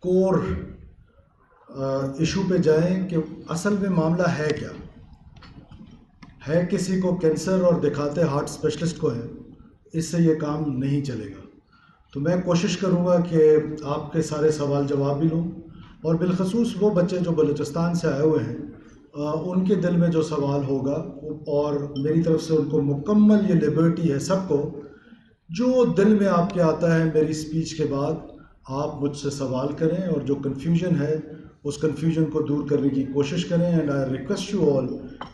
کور issue پہ جائیں کہ اصل میں معاملہ ہے کیا ہے. کسی کو کینسر اور دکھاتے ہارٹ اسپیشلسٹ کو ہے، اس سے یہ کام نہیں چلے گا. تو میں کوشش کروں گا کہ آپ کے سارے سوال جواب بھی لوں، اور بالخصوص وہ بچے جو بلوچستان سے آئے ہوئے ہیں ان کے دل میں جو سوال ہوگا، اور میری طرف سے ان کو مکمل یہ لبرٹی ہے سب کو، جو دل میں آپ کے آتا ہے میری اسپیچ کے بعد آپ مجھ سے سوال کریں، اور جو کنفیوژن ہے اس کنفیوژن کو دور کرنے کی کوشش کریں. And I request you all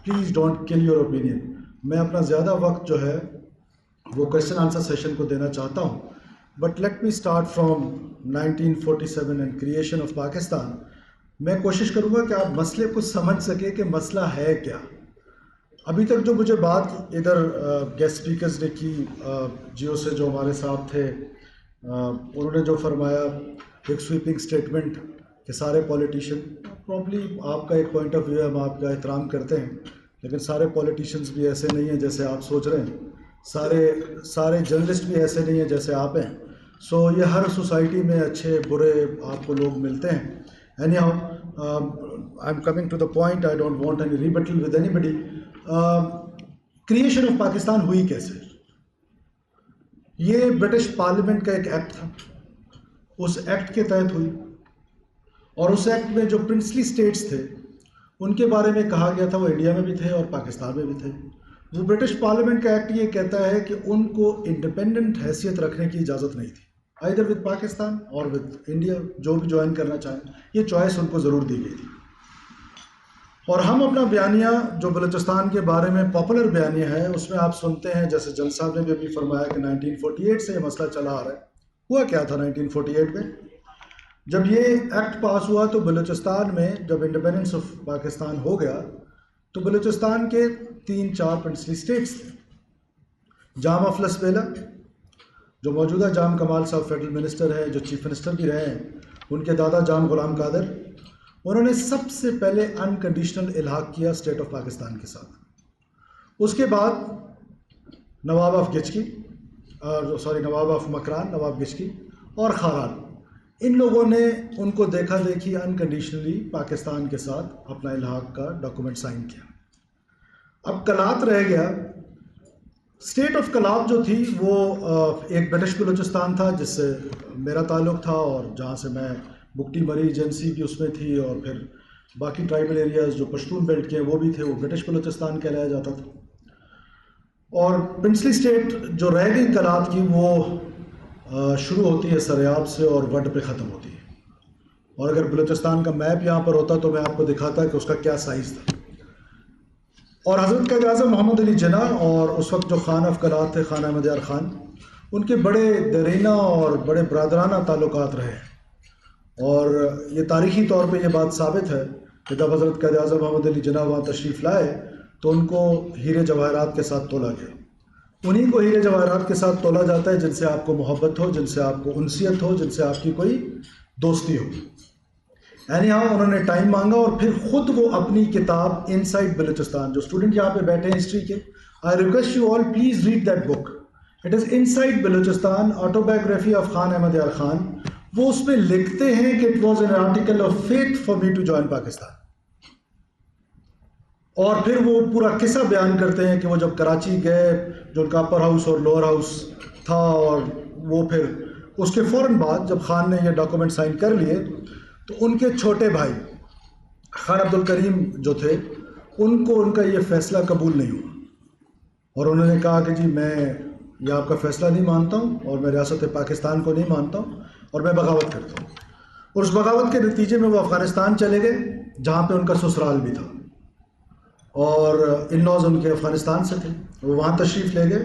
please don't kill your opinion. میں اپنا زیادہ وقت جو ہے وہ کویشچن آنسر سیشن کو دینا چاہتا ہوں، but let me start from 1947 and creation of Pakistan. میں کوشش کروں گا کہ آپ مسئلے کو سمجھ سکیں کہ مسئلہ ہے کیا. ابھی تک جو مجھے بات ادھر گیسٹ اسپیکرز نے کی، جیو سے جو ہمارے ساتھ تھے، انہوں نے جو فرمایا ایک سویپنگ اسٹیٹمنٹ کہ سارے پولیٹیشین، پرابلی آپ کا ایک پوائنٹ آف ویو ہے، ہم آپ کا احترام کرتے ہیں، لیکن سارے پولیٹیشینز بھی ایسے نہیں ہیں جیسے آپ سوچ رہے ہیں، سارے جرنلسٹ بھی ایسے نہیں ہیں جیسے آپ ہیں. سو یہ ہر سوسائٹی میں اچھے برے آپ کو لوگ ملتے ہیں. Anyhow I am coming to the point, I don't want any rebuttal with anybody. Creation of Pakistan ہوئی کیسے؟ یہ برٹش پارلیمنٹ کا ایک ایکٹ تھا، اس ایکٹ کے تحت ہوئی، اور اس ایکٹ میں جو پرنسلی اسٹیٹس تھے ان کے بارے میں کہا گیا تھا وہ انڈیا میں بھی تھے اور پاکستان میں بھی تھے. وہ برٹش پارلیمنٹ کا ایکٹ یہ کہتا ہے کہ ان کو انڈیپینڈنٹ حیثیت رکھنے کی اجازت نہیں تھی، آئیدر ود پاکستان اور ود انڈیا، جو بھی جوائن کرنا چاہیں یہ چوائس ان کو ضرور دی گئی تھی. اور ہم اپنا بیانیہ جو بلوچستان کے بارے میں پاپولر بیانیہ ہے اس میں آپ سنتے ہیں، جیسے جل صاحب نے بھی ابھی فرمایا کہ 1948 سے یہ مسئلہ چلا آ رہا ہے. ہوا کیا تھا 1948 میں؟ جب یہ ایکٹ پاس ہوا تو بلوچستان میں جب انڈیپینڈنس آف پاکستان ہو گیا تو بلوچستان کے 3-4 پرنسلی اسٹیٹس تھے. جام افلس بیلا، جو موجودہ جام کمال صاحب فیڈرل منسٹر ہیں، جو چیف منسٹر بھی رہے ہیں، ان کے دادا جام غلام قادر، انہوں نے سب سے پہلے انکنڈیشنل الحاق کیا اسٹیٹ آف پاکستان کے ساتھ. اس کے بعد نواب آف گچکی، نواب آف مکران، نواب گچکی اور خاران، ان لوگوں نے ان کو دیکھا دیکھی انکنڈیشنلی پاکستان کے ساتھ اپنا الحاق کا ڈاکومنٹ سائن کیا. اب کلات رہ گیا. اسٹیٹ آف کلات جو تھی وہ ایک برٹش بلوچستان تھا جس سے میرا تعلق تھا، اور جہاں سے میں بکٹی مری ایجنسی بھی اس میں تھی، اور پھر باقی ٹرائبل ایریاز جو پشتون بیلٹ کے وہ بھی تھے، وہ برٹش بلوچستان کہلایا جاتا تھا. اور پرنسلی اسٹیٹ جو رہ گئی کلات کی وہ شروع ہوتی ہے سریاب سے اور وڈ پہ ختم ہوتی ہے. اور اگر بلوچستان کا میپ یہاں پر ہوتا تو میں آپ کو دکھاتا کہ اس کا کیا سائز تھا. اور حضرت قائد اعظم محمد علی جناح اور اس وقت جو خان آف کلات تھے، خان احمد یار خان، ان کے بڑے دیرینہ اور بڑے برادرانہ تعلقات رہے. اور یہ تاریخی طور پہ یہ بات ثابت ہے کہ جب حضرت قائد اعظم محمد علی جناح وہاں تشریف لائے تو ان کو ہیرے جواہرات کے ساتھ تولا گیا. انہیں کو ہیرے جواہرات کے ساتھ تولا جاتا ہے جن سے آپ کو محبت ہو، جن سے آپ کو انسیت ہو، جن سے آپ کی کوئی دوستی ہو. یعنی ہاں انہوں نے ٹائم مانگا، اور پھر خود وہ اپنی کتاب ان سائڈ بلوچستان، جو اسٹوڈنٹ یہاں پہ بیٹھے ہیں ہسٹری کے، آئی request you all please read that book. It is in side Balochistan, آٹوبایوگرافی of Khan Ahmad یار خان. وہ اس میں لکھتے ہیں کہ it was an article of faith for me to join Pakistan. اور پھر وہ پورا قصہ بیان کرتے ہیں کہ وہ جب کراچی گئے، جو ان کا اپر ہاؤس اور لوور ہاؤس تھا، اور وہ پھر اس کے فوراً بعد جب خان نے یہ ڈاکومنٹ سائن کر لیے تو ان کے چھوٹے بھائی خان عبد الکریم جو تھے، ان کو ان کا یہ فیصلہ قبول نہیں ہوا، اور انہوں نے کہا کہ جی میں یہ آپ کا فیصلہ نہیں مانتا ہوں، اور میں ریاست پاکستان کو نہیں مانتا ہوں، اور میں بغاوت کرتا ہوں. اور اس بغاوت کے نتیجے میں وہ افغانستان چلے گئے جہاں پہ ان کا سسرال بھی تھا، اور ان لاز ان کے افغانستان سے تھے. وہ وہاں تشریف لے گئے،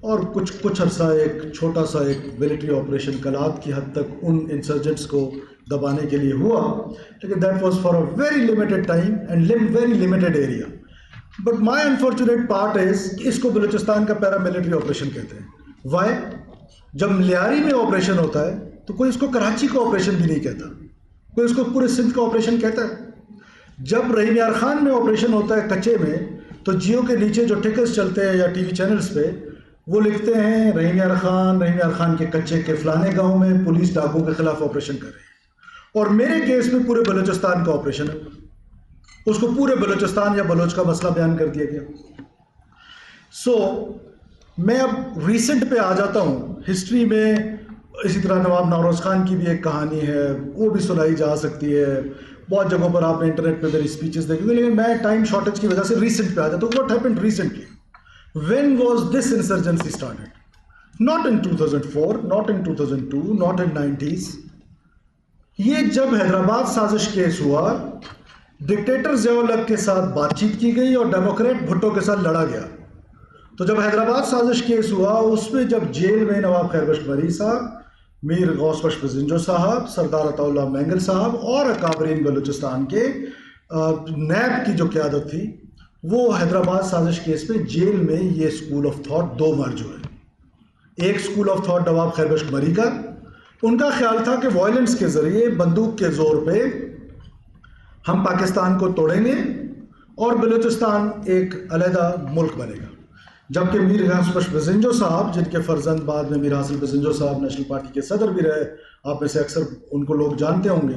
اور کچھ عرصہ ایک چھوٹا سا ایک ملٹری آپریشن کلات کی حد تک ان انسرجنٹس کو دبانے کے لیے ہوا، لیکن that was for a very limited time and very limited area. But my unfortunate part is کہ اس کو بلوچستان کا پیرا ملٹری آپریشن کہتے ہیں. وائی؟ جب لیاری میں آپریشن ہوتا ہے تو کوئی اس کو کراچی کا آپریشن بھی نہیں کہتا، کوئی اس کو پورے سندھ کا آپریشن کہتا ہے. جب رحیم یار خان میں آپریشن ہوتا ہے کچے میں، تو جیو کے نیچے جو ٹکرز چلتے ہیں یا ٹی وی چینلز پہ وہ لکھتے ہیں رحیم یار خان کے کچے کے فلانے گاؤں میں پولیس ڈاکو کے خلاف آپریشن کر رہے ہیں. اور میرے کیس میں پورے بلوچستان کا آپریشن ہے، اس کو پورے بلوچستان یا بلوچ کا مسئلہ بیان کر دیا گیا۔ میں اب ریسنٹ پہ آ جاتا ہوں۔ ہسٹری میں اسی طرح نواب نوروز خان کی بھی ایک کہانی ہے، وہ بھی سنائی جا سکتی ہے، بہت جگہوں پر آپ نے انٹرنیٹ پہ میری اسپیچز دیکھی، لیکن میں ٹائم شارٹیج کی وجہ سے ریسنٹ پہ آ جاتا ہوں۔ What happened recently? When was this insurgency started? Not in 2004، not in 2002، not in 90s۔ یہ جب حیدرآباد سازش کیس ہوا، ڈکٹیٹر ضیاء الحق کے ساتھ بات چیت کی گئی اور ڈیموکریٹ بھٹو کے ساتھ لڑا گیا۔ تو جب حیدرآباد سازش کیس ہوا، اس میں جب جیل میں نواب خیر بخش مری صاحب، میر غوث بخش بزنجو صاحب، سردار عطا اللہ مینگل صاحب اور اکابرین بلوچستان کے نیب کی جو قیادت تھی، وہ حیدرآباد سازش کیس میں جیل میں یہ اسکول آف تھاٹ دو مرج ہوئے۔ ایک اسکول آف تھاٹ نواب خیر بخش مری کا، ان کا خیال تھا کہ وائلنس کے ذریعے، بندوق کے زور پہ ہم پاکستان کو توڑیں گے اور بلوچستان ایک علیحدہ ملک بنے گا، جبکہ میر غوث بخش بزنجو صاحب، جن کے فرزند بعد میں میر حاصل بزنجو صاحب نیشنل پارٹی کے صدر بھی رہے، آپ میں سے اکثر ان کو لوگ جانتے ہوں گے۔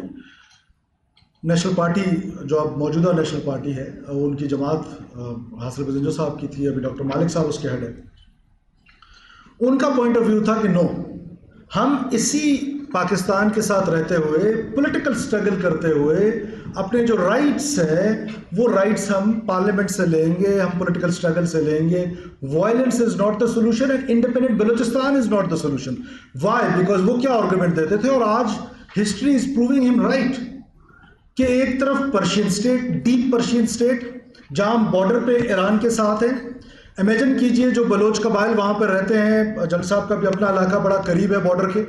نیشنل پارٹی جو اب موجودہ نیشنل پارٹی ہے، ان کی جماعت حاصل بزنجو صاحب کی تھی، ابھی ڈاکٹر مالک صاحب اس کے ہیڈ ہے۔ ان کا پوائنٹ آف ویو تھا کہ نو، ہم اسی پاکستان کے ساتھ رہتے ہوئے، پولیٹیکل سٹرگل کرتے ہوئے، اپنے جو رائٹس ہیں وہ رائٹس ہم پارلیمنٹ سے لیں گے، ہم پولیٹیکل سٹرگل سے لیں گے۔ Violence is not the solution and independent Balochistan is not the solution. Why? Because وہ کیا آرگومنٹ دیتے تھے، اور آج ہسٹری از پروونگ ہم رائٹ، کہ ایک طرف Persian state, deep Persian state, جہاں ہم بارڈر پہ ایران کے ساتھ ہیں۔ امیجن کیجئے جو بلوچ قبائل وہاں پہ رہتے ہیں، جنگ صاحب کا بھی اپنا علاقہ بڑا قریب ہے بارڈر کے،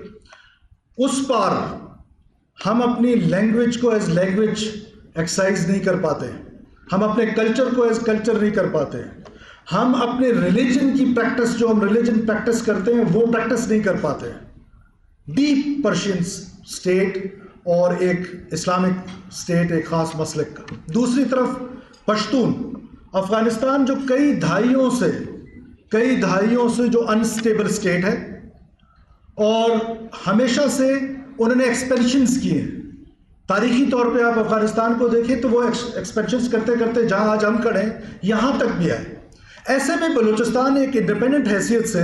اس پار ہم اپنی لینگویج کو ایز لینگویج ایکسرسائز نہیں کر پاتے، ہم اپنے کلچر کو ایز کلچر نہیں کر پاتے، ہم اپنے ریلیجن کی پریکٹس، جو ہم ریلیجن پریکٹس کرتے ہیں وہ پریکٹس نہیں کر پاتے۔ ڈیپ پرشین اسٹیٹ اور ایک اسلامک اسٹیٹ، ایک خاص مسلک کا۔ دوسری طرف پشتون، افغانستان جو کئی دہائیوں سے جو انسٹیبل اسٹیٹ ہے، اور ہمیشہ سے انہوں نے ایکسپینشنز کیے ہیں۔ تاریخی طور پہ آپ افغانستان کو دیکھیں تو وہ ایکسپینشنز کرتے کرتے جہاں آج ہم کھڑے ہیں یہاں تک بھی آئے۔ ایسے میں بلوچستان ایک انڈیپینڈنٹ حیثیت سے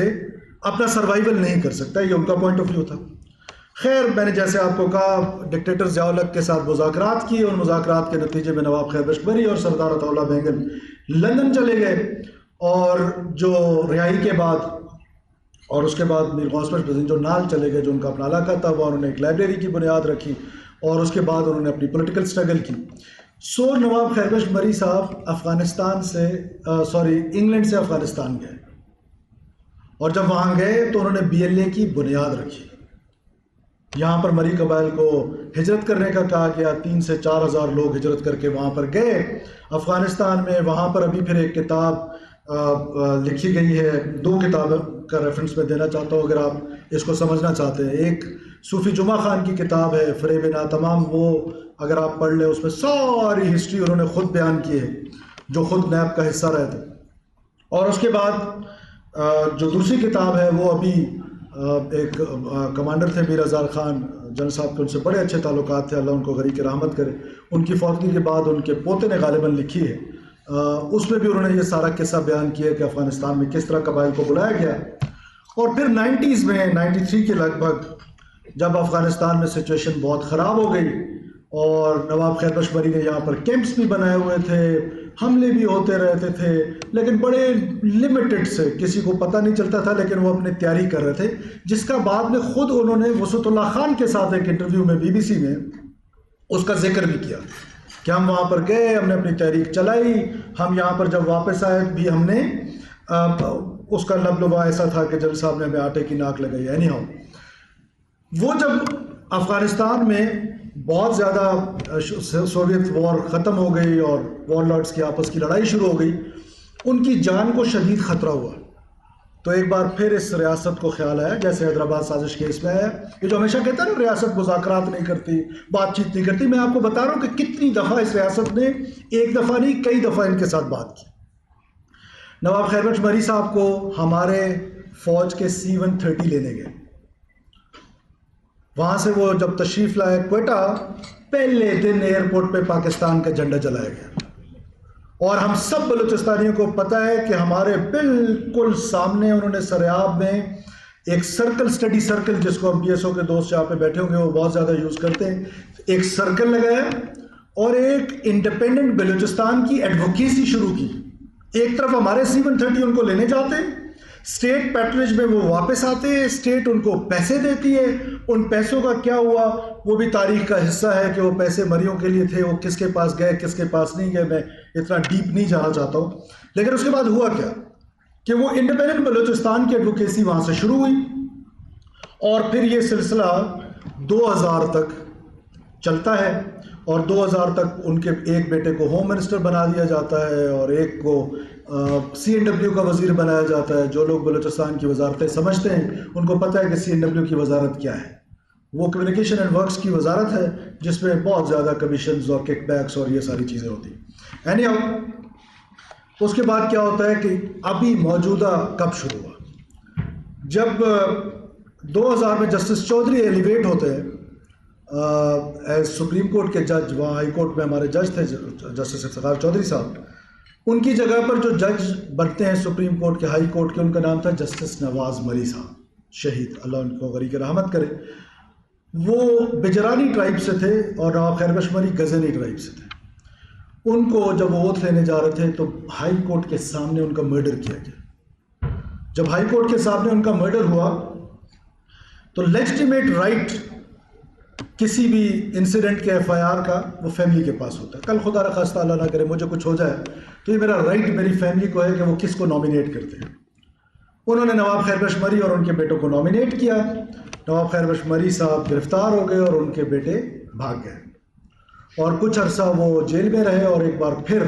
اپنا سروائیول نہیں کر سکتا، یہ ان کا پوائنٹ آف ویو تھا۔ خیر، میں نے جیسے آپ کو کہا، ڈکٹیٹر ضیاء الحق کے ساتھ مذاکرات کیے، ان مذاکرات کے نتیجے میں نواب خیر بخش مری اور سردار عطا اللہ مینگل لندن چلے گئے، اور جو رہائی کے بعد، اور اس کے بعد میر غوث بخش بزنجو نال چلے گئے، جو ان کا اپنا علاقہ تھا، وہ انہوں نے ایک لائبریری کی بنیاد رکھی، اور اس کے بعد انہوں نے اپنی پولیٹیکل سٹرگل کی۔ نواب خیر بخش مری صاحب انگلینڈ سے افغانستان گئے، اور جب وہاں گئے تو انہوں نے BLA کی بنیاد رکھی۔ یہاں پر مری قبائل کو ہجرت کرنے کا کہا گیا، 3 سے 4 ہزار لوگ ہجرت کر کے وہاں پر گئے افغانستان میں۔ وہاں پر ابھی پھر ایک کتاب لکھی گئی ہے، 2 کتاب کا ریفرنس میں دینا چاہتا ہوں اگر آپ اس کو سمجھنا چاہتے ہیں۔ ایک صوفی جمعہ خان کی کتاب ہے فریب ناتمام، وہ اگر آپ پڑھ لیں اس میں ساری ہسٹری انہوں نے خود بیان کی ہے، جو خود نیب کا حصہ رہے تھے۔ اور اس کے بعد جو دوسری کتاب ہے، وہ ابھی ایک کمانڈر تھے میر اظہار خان جنرل صاحب کے، ان سے بڑے اچھے تعلقات تھے، اللہ ان کو غریق رحمت کرے۔ ان کی فوتگی کے بعد ان کے پوتے نے غالباً لکھی ہے، اس میں بھی انہوں نے یہ سارا قصہ بیان کیا کہ افغانستان میں کس طرح قبائل کو بلایا گیا۔ اور پھر 90s میں 93 کے لگ بھگ جب افغانستان میں سچویشن بہت خراب ہو گئی، اور نواب خیر بخش مری نے یہاں پر کیمپس بھی بنائے ہوئے تھے، حملے بھی ہوتے رہتے تھے، لیکن بڑے لمیٹڈ سے، کسی کو پتہ نہیں چلتا تھا، لیکن وہ اپنی تیاری کر رہے تھے، جس کا بعد میں خود انہوں نے وسعت اللہ خان کے ساتھ ایک انٹرویو میں BBC میں اس کا ذکر بھی کیا کہ ہم وہاں پر گئے، ہم نے اپنی تحریک چلائی، ہم یہاں پر جب واپس آئے بھی ہم نے اس کا لبلبا ایسا تھا کہ جنرل صاحب نے ہمیں آٹے کی ناک لگائی۔ اینی ہاؤ، وہ جب افغانستان میں بہت زیادہ سوویت وار ختم ہو گئی اور وار لارڈز کی آپس کی لڑائی شروع ہو گئی، ان کی جان کو شدید خطرہ ہوا، تو ایک بار پھر اس ریاست کو خیال آیا، جیسے حیدرآباد سازش کیس میں آیا، یہ جو ہمیشہ کہتا ہے نا ریاست مذاکرات نہیں کرتی، بات چیت نہیں کرتی، میں آپ کو بتا رہا ہوں کہ کتنی دفعہ اس ریاست نے، ایک دفعہ نہیں کئی دفعہ ان کے ساتھ بات کی۔ نواب خیر بخش مری صاحب کو ہمارے فوج کے C-130 لینے گئے، وہاں سے وہ جب تشریف لائے کوئٹہ، پہلے دن ایئرپورٹ پہ پاکستان کا جھنڈا جلایا گیا، اور ہم سب بلوچستانیوں کو پتہ ہے کہ ہمارے بالکل سامنے انہوں نے سریاب میں ایک سرکل، اسٹڈی سرکل، جس کو ہم پی ایس او کے دوست یہاں پہ بیٹھے ہوں گے وہ بہت زیادہ یوز کرتے ہیں، ایک سرکل لگایا اور ایک انڈیپینڈنٹ بلوچستان کی ایڈوکیسی شروع کی۔ ایک طرف ہمارے C-130 ان کو لینے جاتے ہیں، اسٹیٹ پیٹرنیج میں وہ واپس آتے ہیں، اسٹیٹ ان کو پیسے دیتی ہے، ان پیسوں کا کیا ہوا وہ بھی تاریخ کا حصہ ہے کہ وہ پیسے مریوں کے لیے تھے، وہ کس کے پاس گئے کس کے پاس نہیں گئے، میں اتنا ڈیپ نہیں جانا چاہتا ہوں۔ لیکن اس کے بعد ہوا کیا کہ وہ انڈیپینڈنٹ بلوچستان کی ایڈوکیسی وہاں سے شروع ہوئی، اور پھر یہ سلسلہ 2000 تک چلتا ہے، اور 2000 تک ان کے ایک بیٹے کو ہوم منسٹر بنا دیا جاتا ہے اور ایک کو CNW کا وزیر بنایا جاتا ہے۔ جو لوگ بلوچستان کی وزارتیں سمجھتے ہیں ان کو پتہ ہے کہ CNW کی وزارت کیا ہے، وہ کمیونیکیشن اینڈ ورکس کی وزارت ہے جس میں بہت زیادہ کمیشنز اور کک بیکس اور یہ ساری چیزیں ہوتی ہیں۔ اینی ہاؤ، اس کے بعد کیا ہوتا ہے کہ ابھی موجودہ کب شروع ہوا، جب 2000 میں جسٹس چودھری ایلیویٹ ہوتے ہیں ایز سپریم کورٹ کے جج، وہاں ہائی کورٹ میں ہمارے جج تھے جسٹس افتخار چودھری صاحب، ان کی جگہ پر جو جج بنتے ہیں سپریم کورٹ کے، ہائی کورٹ کے، ان کا نام تھا جسٹس نواز مری صاحب، شہید، اللہ ان کو غریق رحمت کرے۔ وہ بجرانی ٹرائب سے تھے اور نواب خیر بخش مری گزنی ٹرائب سے تھے۔ ان کو جب وہ اوتھ لینے جا رہے تھے تو ہائی کورٹ کے سامنے ان کا مرڈر کیا گیا۔ جب ہائی کورٹ کے سامنے ان کا مرڈر ہوا تو لیجٹیمیٹ رائٹ کسی بھی انسیڈنٹ کے FIR کا وہ فیملی کے پاس ہوتا ہے۔ کل خدا نخواستہ اللہ نہ کرے مجھے کچھ ہو جائے تو یہ میرا رائٹ میری فیملی کو ہے کہ وہ کس کو نامینیٹ کرتے ہیں۔ انہوں نے نواب خیر بخش مری اور ان کے بیٹوں کو نامینیٹ کیا۔ نواب خیر بخش مری صاحب گرفتار ہو گئے اور ان کے بیٹے بھاگ گئے، اور کچھ عرصہ وہ جیل میں رہے، اور ایک بار پھر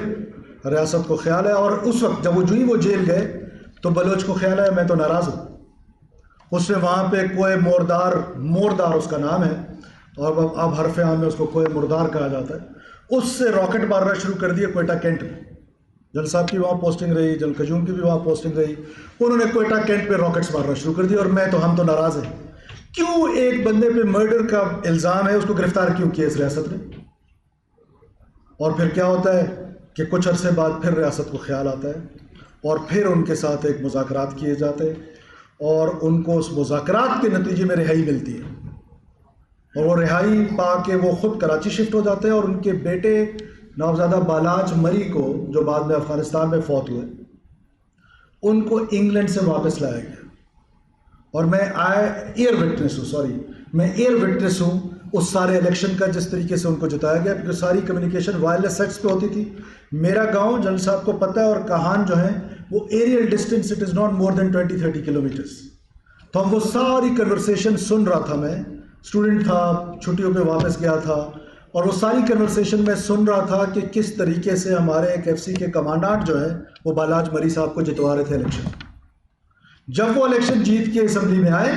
ریاست کو خیال ہے، اور اس وقت جب وہ جیل گئے تو بلوچ کو خیال ہے میں تو ناراض ہوں۔ اس نے وہاں پہ کوئے موردار اس کا نام ہے، اور اب حرف عام میں اس کو کوئے مردار کہا جاتا ہے، اس سے راکٹ مارنا شروع کر دیا کوئٹہ کینٹ میں۔ جنرل صاحب کی وہاں پوسٹنگ رہی، جنرل کجوم کی بھی وہاں پوسٹنگ رہی، انہوں نے کوئٹہ کینٹ پہ راکٹس مارنا شروع کر دیا، اور ہم تو ناراض ہیں۔ کیوں ایک بندے پہ مرڈر کا الزام ہے اس کو گرفتار کیوں کیا اس ریاست نے؟ اور پھر کیا ہوتا ہے کہ کچھ عرصے بعد پھر ریاست کو خیال آتا ہے، اور پھر ان کے ساتھ ایک مذاکرات کیے جاتے ہیں، اور ان کو اس مذاکرات کے نتیجے میں رہائی ملتی ہے، اور وہ رہائی پا کے وہ خود کراچی شفٹ ہو جاتے ہیں، اور ان کے بیٹے نوابزادہ بالاچ مری کو جو بعد میں افغانستان میں فوت ہوئے، ان کو انگلینڈ سے واپس لایا گیا۔ اور میں ایئر وٹنس ہوں اس سارے الیکشن کا، جس طریقے سے ان کو جتایا گیا، کیونکہ ساری کمیونیکیشن وائرلیس سیٹس پہ ہوتی تھی۔ میرا گاؤں جنرل صاحب کو پتہ ہے، اور کہان جو ہیں وہ aerial distance it is not more than 20-30 kilometres, تو ہم وہ ساری کنورسیشن سن رہا تھا، میں اسٹوڈنٹ تھا، چھٹیوں پہ واپس گیا تھا، اور وہ ساری کنورسیشن میں سن رہا تھا کہ کس طریقے سے ہمارے ایک FC کے کمانڈانٹ جو ہے وہ بالاچ مری صاحب کو جتوا رہے تھے الیکشن۔ جب وہ الیکشن جیت کے اسمبلی میں آئے،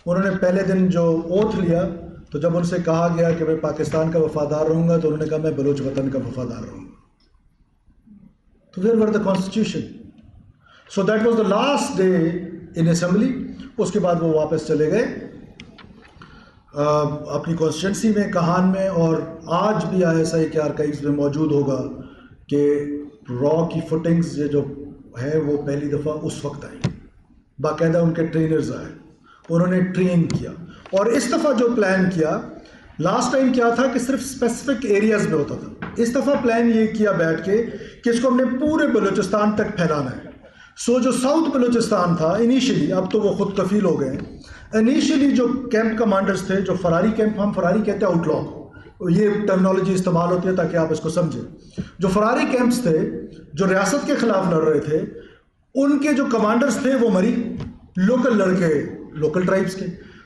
انہوں نے پہلے دن جو اوتھ لیا، تو جب ان سے کہا گیا کہ میں پاکستان کا وفادار رہوں گا، تو انہوں نے کہا میں بلوچ وطن کا وفادار رہوں گا۔ تو where were the constitution? So that was the last day in assembly۔ اس کے بعد وہ واپس چلے گئے اپنی کانسٹیٹوئنسی میں، کہان میں، اور آج بھی ISI کے آرکائیوز میں موجود ہوگا کہ را کی فوٹنگز جو ہے وہ پہلی دفعہ اس وقت آئی، باقاعدہ ان کے ٹرینرز آئے، انہوں نے ٹرین کیا۔ اور اس دفعہ جو پلان کیا، لاسٹ ٹائم کیا تھا کہ صرف اسپیسیفک ایریاز میں ہوتا تھا، اس دفعہ پلان یہ کیا بیٹھ کے کہ اس کو ہم نے پورے بلوچستان تک پھیلانا ہے۔ سو جو ساؤتھ بلوچستان تھا انیشلی، اب تو وہ خود کفیل ہو گئے ہیں، انیشلی جو کیمپ کمانڈرز تھے، جو فراری کیمپ، ہم فراری کہتے ہیں آؤٹ لا کو، یہ ٹرمنالوجی استعمال ہوتی ہے تاکہ آپ اس کو سمجھیں، جو فراری کیمپس تھے جو ریاست کے خلاف لڑ رہے تھے، ان کے جو کمانڈرز تھے وہ مری، لوکل لڑکے لوکل ٹرائبس کے۔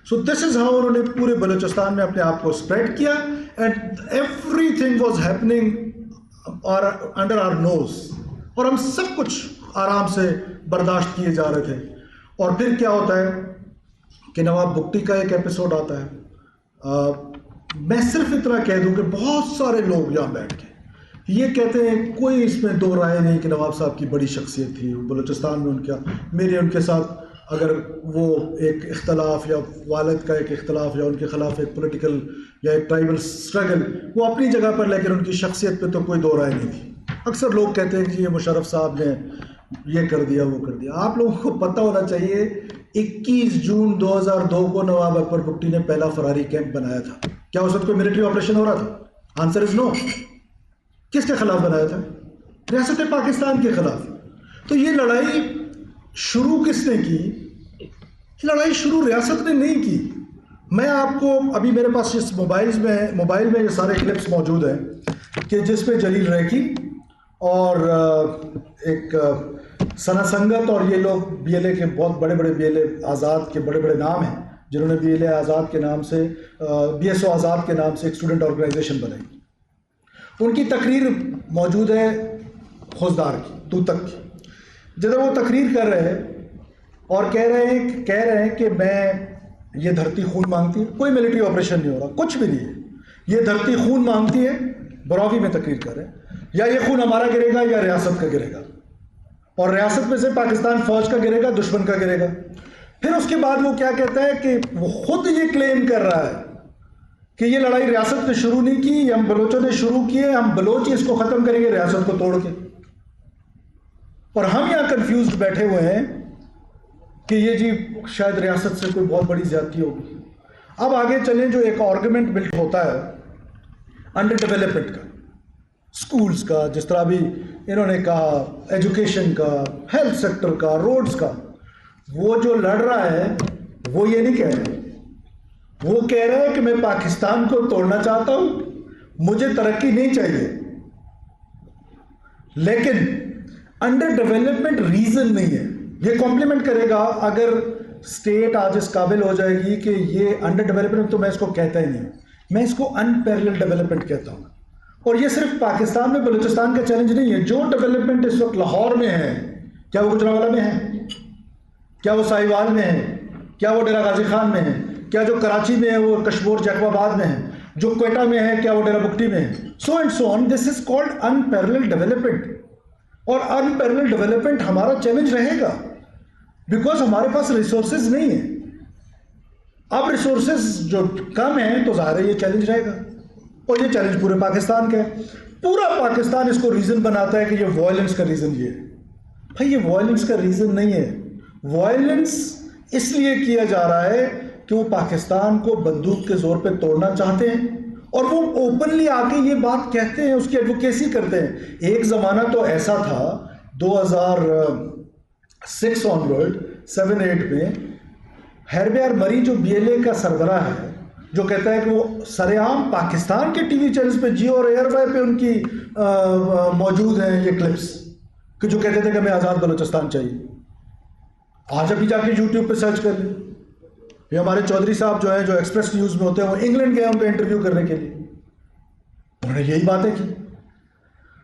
سو دس از ہاؤ انہوں نے پورے بلوچستان میں اپنے آپ کو اسپریڈ کیا، and everything was happening under our nose, اور ہم سب کچھ آرام سے برداشت کیے جا رہے تھے۔ اور پھر کیا ہوتا ہے کہ نواب بگٹی کا ایک ایپیسوڈ آتا ہے۔ میں صرف اتنا کہہ دوں کہ بہت سارے لوگ یہاں بیٹھ کے یہ کہتے ہیں، کوئی اس میں دو رائے نہیں کہ نواب صاحب کی بڑی شخصیت تھی بلوچستان میں، ان کے ساتھ اگر وہ ایک اختلاف یا والد کا ایک اختلاف یا ان کے خلاف ایک پولیٹیکل یا ایک ٹرائبل سٹرگل، وہ اپنی جگہ پر، لیکن ان کی شخصیت پہ تو کوئی دو رائے نہیں تھی. اکثر لوگ کہتے ہیں کہ یہ مشرف صاحب نے یہ کر دیا وہ کر دیا. آپ لوگوں کو پتہ ہونا چاہیے 21 جون 2002 کو نواب اکبر بگٹی نے پہلا فراری کیمپ بنایا تھا. کیا اس وقت کوئی ملٹری آپریشن ہو رہا تھا؟ آنسر از نو. کس کے خلاف بنایا تھا؟ ریاست پاکستان کے خلاف. تو یہ لڑائی شروع کس نے کی؟ لڑائی شروع ریاست نے نہیں کی. میں آپ کو ابھی میرے پاس اس موبائل میں یہ سارے کلپس موجود ہیں کہ جس پہ جلیل ریکی اور ایک ثنا سنگت اور یہ لوگ بی ایل اے کے بہت بڑے بڑے بی ایل اے آزاد کے بڑے بڑے نام ہیں جنہوں نے بی ایل اے آزاد کے نام سے بی ایس او آزاد کے نام سے ایک اسٹوڈنٹ آرگنائزیشن بنائی. ان کی تقریر موجود ہے خوزدار کی، توتک کی، جدھر وہ تقریر کر رہے ہیں اور کہہ رہے ہیں کہ میں یہ دھرتی خون مانگتی ہے. کوئی ملٹری آپریشن نہیں ہو رہا، کچھ بھی نہیں ہے. یہ دھرتی خون مانگتی ہے، براوی میں تقریر کر رہے ہیں. یا یہ خون ہمارا گرے گا یا ریاست کا گرے گا، اور ریاست میں سے پاکستان فوج کا گرے گا، دشمن کا گرے گا. پھر اس کے بعد وہ کیا کہتا ہے کہ وہ خود یہ کلیم کر رہا ہے کہ یہ لڑائی ریاست نے شروع نہیں کی، یہ ہم بلوچوں نے شروع کی ہے، ہم بلوچ اس کو ختم کریں گے ریاست کو توڑ کے. اور ہم یہاں کنفیوزڈ بیٹھے ہوئے ہیں کہ یہ جی شاید ریاست سے کوئی بہت بڑی زیادتی ہوگی. اب آگے چلیں. جو ایک آرگومنٹ بلٹ ہوتا ہے انڈر ڈیولپمنٹ کا، سکولز کا، جس طرح بھی انہوں نے کہا، ایجوکیشن کا، ہیلتھ سیکٹر کا، روڈز کا، وہ جو لڑ رہا ہے وہ یہ نہیں کہہ رہے. وہ کہہ رہے ہیں کہ میں پاکستان کو توڑنا چاہتا ہوں، مجھے ترقی نہیں چاہیے. لیکن انڈر ڈیولپمنٹ ریزن نہیں ہے. یہ کمپلیمنٹ کرے گا اگر اسٹیٹ آج اس قابل ہو جائے گی کہ یہ انڈر ڈیولپمنٹ، تو میں اس کو کہتا ہی نہیں، میں اس کو انپیرلل ڈیولپمنٹ کہتا ہوں. اور یہ صرف پاکستان میں بلوچستان کا چیلنج نہیں ہے. جو ڈیولپمنٹ اس وقت لاہور میں ہے، کیا وہ گجرانوالہ میں ہے؟ کیا وہ ساہیوال میں ہے؟ کیا وہ ڈیرہ غازی خان میں ہے؟ کیا جو کراچی میں ہے وہ کشمور جیکب آباد میں ہے؟ جو کوئٹہ میں ہے کیا وہ ڈیرہ بگٹی میں ہے؟ So and so on. This is called unparallel development. اور انپیرلل ڈیولپمنٹ ہمارا چیلنج رہے گا بیکاز ہمارے پاس ریسورسز نہیں ہیں. اب ریسورسز جو کم ہیں تو ظاہر ہے یہ چیلنج رہے گا. اور یہ چیلنج پورے پاکستان کا ہے. پورا پاکستان اس کو ریزن بناتا ہے کہ یہ وائلنس کا ریزن یہ ہے. بھائی یہ وائلنس کا ریزن نہیں ہے. وائلنس اس لیے کیا جا رہا ہے کہ وہ پاکستان کو بندوق کے زور پہ توڑنا چاہتے ہیں، اور وہ اوپنلی آ کے یہ بات کہتے ہیں، اس کی ایڈوکیسی کرتے ہیں. ایک زمانہ تو ایسا تھا 2006 آنورڈ 7-8 میں ہیربیار مری جو بی ایل اے کا سربراہ ہے، جو کہتا ہے کہ وہ سر عام پاکستان کے ٹی وی چینلز پہ جیو اور ایئر وائی پہ ان کی موجود ہیں یہ کلپس، کہ جو کہتے تھے کہ ہمیں آزاد بلوچستان چاہیے. آج ابھی جا کے یوٹیوب پہ سرچ کر لیں. یہ ہمارے چودھری صاحب جو ہیں، جو ایکسپریس نیوز میں ہوتے ہیں، وہ انگلینڈ گئے ان پہ انٹرویو کرنے کے لیے، انہوں نے یہی باتیں کی.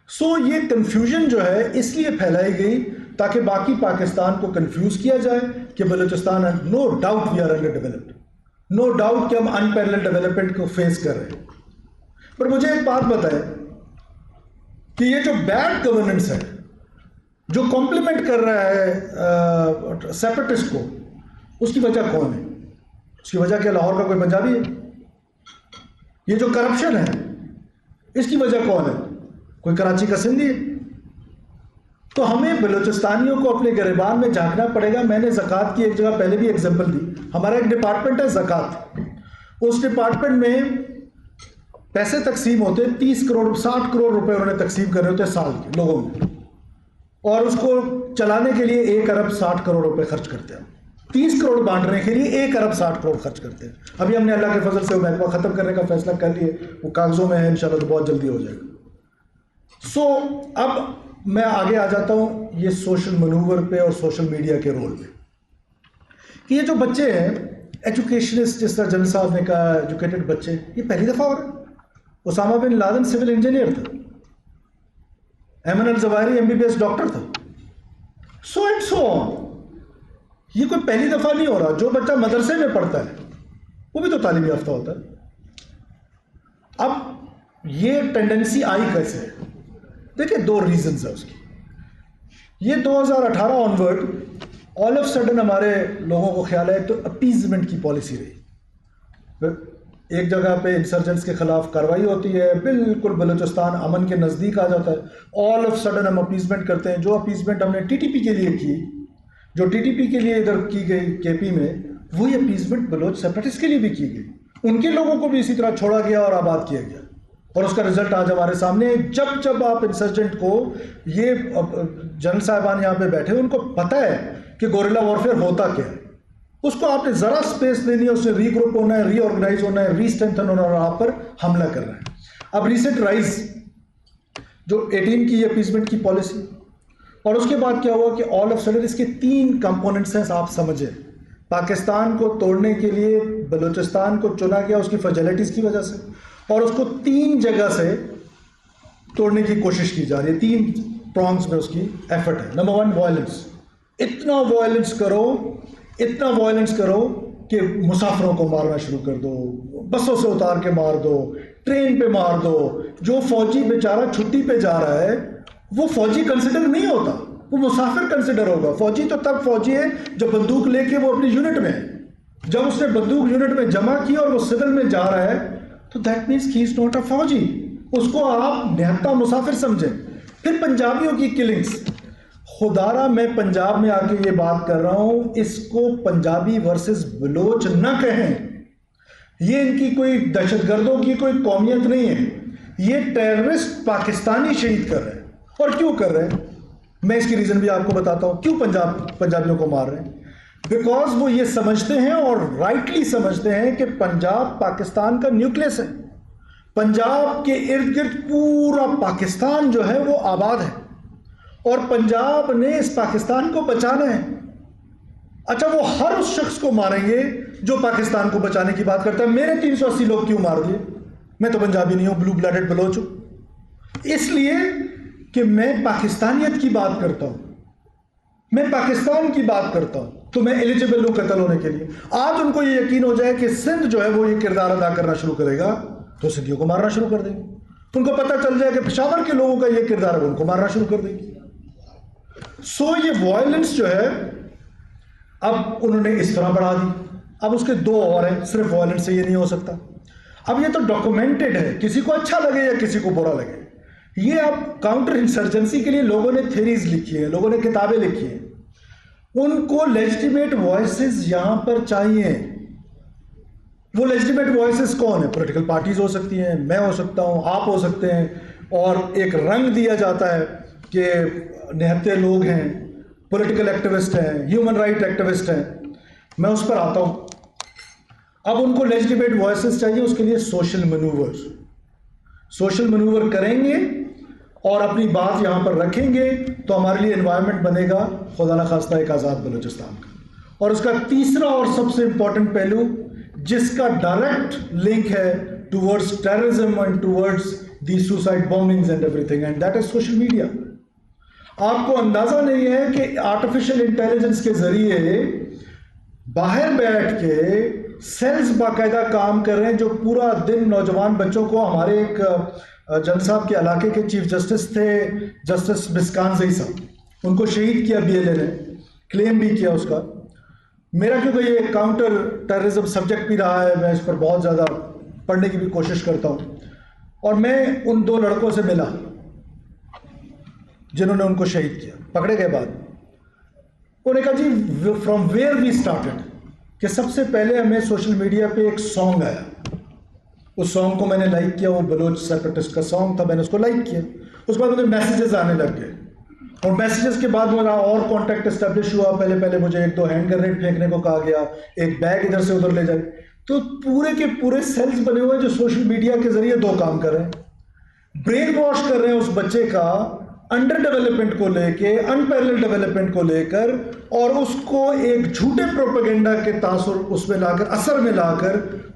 سو یہ کنفیوژن جو ہے اس لیے پھیلائی گئی تاکہ باقی پاکستان کو کنفیوز کیا جائے کہ Balochistan, no doubt we are underdeveloped, no doubt کہ ہم انپیرلل ڈیولپمنٹ کو فیس کر رہے ہیں. پر مجھے ایک بات بتائے کہ یہ جو بیڈ گورننس ہے، جو کمپلیمنٹ کر رہا ہے سیپریٹسٹ کو، اس کی وجہ کون ہے؟ اس کی وجہ کیا لاہور کا کوئی پنجابی ہے؟ یہ جو کرپشن ہے اس کی وجہ کون ہے؟ کوئی کراچی کا سندھی ہے؟ تو ہمیں بلوچستانیوں کو اپنے گریبان میں جھانکنا پڑے گا. میں نے زکوٰۃ کی ایک جگہ پہلے بھی ایگزامپل دی. ہمارا ایک ڈپارٹمنٹ ہے زکوٰۃ. اس ڈپارٹمنٹ میں پیسے تقسیم ہوتے 30 کروڑ 60 کروڑ روپے انہوں نے تقسیم کرنے ہوتے سال کے لوگوں میں، اور اس کو چلانے کے لیے 1 ارب 60 کروڑ روپے خرچ کرتے ہیں. 30 کروڑ بانٹنے کے لیے 1 ارب 60 کروڑ خرچ کرتے ہیں. ابھی ہم نے اللہ کے فضل سے وہ محکمہ ختم کرنے کا فیصلہ کر لیے، وہ کاغذوں میں ہے، انشاءاللہ تو بہت جلدی ہو جائے گا. سو اب میں آگے آ جاتا ہوں یہ سوشل منور پہ اور سوشل میڈیا کے رول پہ، کہ یہ جو بچے ہیں ایجوکیشنسٹ، جس طرح جنرل صاحب نے کہا ایجوکیٹڈ بچے، یہ پہلی دفعہ ہو رہا ہے. Osama bin Laden civil engineer تھا، ایمن الزوائری MBBS ڈاکٹر تھا، سو اینڈ سو آن. یہ کوئی پہلی دفعہ نہیں ہو رہا. جو بچہ مدرسے میں پڑھتا ہے وہ بھی تو تعلیم یافتہ ہوتا ہے. اب یہ ٹینڈنسی آئی کیسے ہے؟ دیکھیں 2 ریزنز ہیں اس کی. یہ 2018 آنورڈ آل آف سڈن ہمارے لوگوں کو خیال ہے تو اپیزمنٹ کی پالیسی رہی. ایک جگہ پہ انسرجنٹس کے خلاف کارروائی ہوتی ہے, بالکل بلوچستان امن کے نزدیک آ جاتا ہے, آل آف سڈن ہم اپیزمنٹ کرتے ہیں. جو اپیزمنٹ ہم نے ٹی ٹی پی کے لیے کی, جو ٹی ٹی پی کے لیے ادھر کی گئی کے پی میں, وہی اپیزمنٹ بلوچ سیپریٹسٹ کے لیے بھی کی گئی. ان کے لوگوں کو بھی اسی طرح چھوڑا گیا اور آباد کیا گیا, اور اس کا رزلٹ آج ہمارے سامنے ہے. جب آپ انسرجنٹ کو, یہ جنرل صاحبان یہاں پہ بیٹھے ان کو پتہ ہے کہ گوریلا وارفیئر ہوتا کیا ہے, اس کو آپ نے ذرا اسپیس دینی ہے, اس سے ری گروپ ہونا ہے, ری آرگنائز ہونا ہے, ری اسٹرینتھن ہونا ہے, اور آپ پر حملہ کرنا ہے. اب ریسنٹ رائز جو 18 کی اپیزمنٹ کی پالیسی, اور اس کے بعد کیا ہوا کہ آل آف سڈن اس کے 3 کمپوننٹس ہیں. آپ سمجھیں, پاکستان کو توڑنے کے لیے بلوچستان کو چنا گیا اس کی فیسلٹیز کی وجہ سے, اور اس کو 3 جگہ سے توڑنے کی کوشش کی جا رہی ہے. 3 پرانگز میں اس کی ایفرٹ ہے. Number 1 violence. اتنا وائلنس کرو کہ مسافروں کو مارنا شروع کر دو, بسوں سے اتار کے مار دو, ٹرین پہ مار دو. جو فوجی بیچارہ چھٹی پہ جا رہا ہے وہ فوجی کنسیڈر نہیں ہوتا, وہ مسافر کنسیڈر ہوگا. فوجی تو تب فوجی ہے جب بندوق لے کے وہ اپنی یونٹ میں ہے. جب اس نے بندوق یونٹ میں جمع کی اور وہ سول میں جا رہا ہے تو that means he is not a فوجی. اس کو آپ نہتا مسافر سمجھیں. پھر پنجابیوں کی کلنگز, خدارہ میں پنجاب میں آ کے یہ بات کر رہا ہوں, اس کو پنجابی ورسز بلوچ نہ کہیں. یہ ان کی کوئی دہشت گردوں کی کوئی قومیت نہیں ہے. یہ ٹیررسٹ پاکستانی شہید کر رہے ہیں. اور کیوں کر رہے ہیں میں اس کی ریزن بھی آپ کو بتاتا ہوں. کیوں پنجابیوں کو مار رہے ہیں؟ بیکاز وہ یہ سمجھتے ہیں, اور رائٹلی سمجھتے ہیں, کہ پنجاب پاکستان کا نیوکلیس ہے. پنجاب کے ارد گرد پورا پاکستان جو ہے وہ آباد ہے, اور پنجاب نے اس پاکستان کو بچانا ہے. اچھا, وہ ہر اس شخص کو ماریں گے جو پاکستان کو بچانے کی بات کرتا ہے. میرے 380 لوگ کیوں مار دیے؟ میں تو پنجابی نہیں ہوں, بلو بلڈڈ بلوچ ہوں. اس لیے کہ میں پاکستانیت کی بات کرتا ہوں, میں پاکستان کی بات کرتا ہوں, تو میں ایلیجیبل ہوں قتل ہونے کے لیے. آج ان کو یہ یقین ہو جائے کہ سندھ جو ہے وہ یہ کردار ادا کرنا شروع کرے گا تو سندھیوں کو مارنا شروع کر دیں گے. ان کو پتہ چل جائے کہ پشاور کے لوگوں کا یہ کردار ہے, ان کو مارنا شروع کر دیں گے. سو یہ وائلنس جو ہے اب انہوں نے اس طرح بڑھا دی. اب اس کے 2 اور ہیں, صرف وائلنس سے یہ نہیں ہو سکتا. اب یہ تو ڈاکومنٹڈ ہے, کسی کو اچھا لگے یا کسی کو برا لگے. یہ اب کاؤنٹر انسرجنسی کے لیے لوگوں نے تھیریز لکھی ہیں, لوگوں نے کتابیں لکھی ہیں. ان کو لیجٹیمیٹ وائسز یہاں پر چاہیے. وہ لیجٹیمیٹ وائسز کون ہیں؟ پولیٹیکل پارٹیز ہو سکتی ہیں, میں ہو سکتا ہوں, آپ ہو سکتے ہیں, اور ایک رنگ دیا جاتا ہے کہ نہتے لوگ ہیں, پولیٹیکل ایکٹیوسٹ ہیں, ہیومن رائٹ ایکٹیوسٹ ہیں. میں اس پر آتا ہوں. اب ان کو لیجٹیمیٹ وائسز چاہیے, اس کے لیے سوشل منوور کریں گے اور اپنی بات یہاں پر رکھیں گے تو ہمارے لیے انوائرمنٹ بنے گا خدا نخواستہ ایک آزاد بلوچستان کا. اور اس کا تیسرا اور سب سے امپورٹنٹ پہلو جس کا ڈائریکٹ لنک ہے towards terrorism and towards the suicide bombings and everything, and that is social media. آپ کو اندازہ نہیں ہے کہ آرٹیفیشل انٹیلیجنس کے ذریعے باہر بیٹھ کے سیلز باقاعدہ کام کر رہے ہیں جو پورا دن نوجوان بچوں کو. ہمارے ایک جن صاحب کے علاقے کے چیف جسٹس تھے, جسٹس مسکانزئی صاحب, ان کو شہید کیا بی ایل اے نے, کلیم بھی کیا اس کا. میرا کیونکہ یہ کاؤنٹر ٹیررزم سبجیکٹ بھی رہا ہے, میں اس پر بہت زیادہ پڑھنے کی بھی کوشش کرتا ہوں. اور میں ان 2 لڑکوں سے ملا جنہوں نے ان کو شہید کیا. پکڑے گئے بعد انہوں نے کہا جی فرام ویئر وی اسٹارٹڈ, کہ سب سے پہلے ہمیں سوشل میڈیا پہ ایک سانگ آیا, اس سانگ کو میں نے لائک کیا, وہ بلوچ سیپریٹسٹ کا سانگ تھا, میں نے اس کو لائک کیا. اس کے بعد مجھے میسیجز آنے لگ گئے, اور میسیجز کے بعد میرا اور کانٹیکٹ اسٹیبلش ہوا. پہلے مجھے 1-2 ہینڈ گرینیڈ پھینکنے کو کہا گیا, ایک بیگ ادھر سے ادھر لے جائے. تو پورے کے پورے سیلز بنے ہوئے جو سوشل میڈیا کے ذریعے 2 کام کر رہے ہیں. برین واش کر رہے ہیں اس بچے کا انڈر ڈیولپمنٹ کو لے کے, ان پیرلل ڈیولپمنٹ کو لے کر, اور اس کو ایک جھوٹے پروپیگنڈا کے تاثر اس میں لا کر, اثر میں لا کر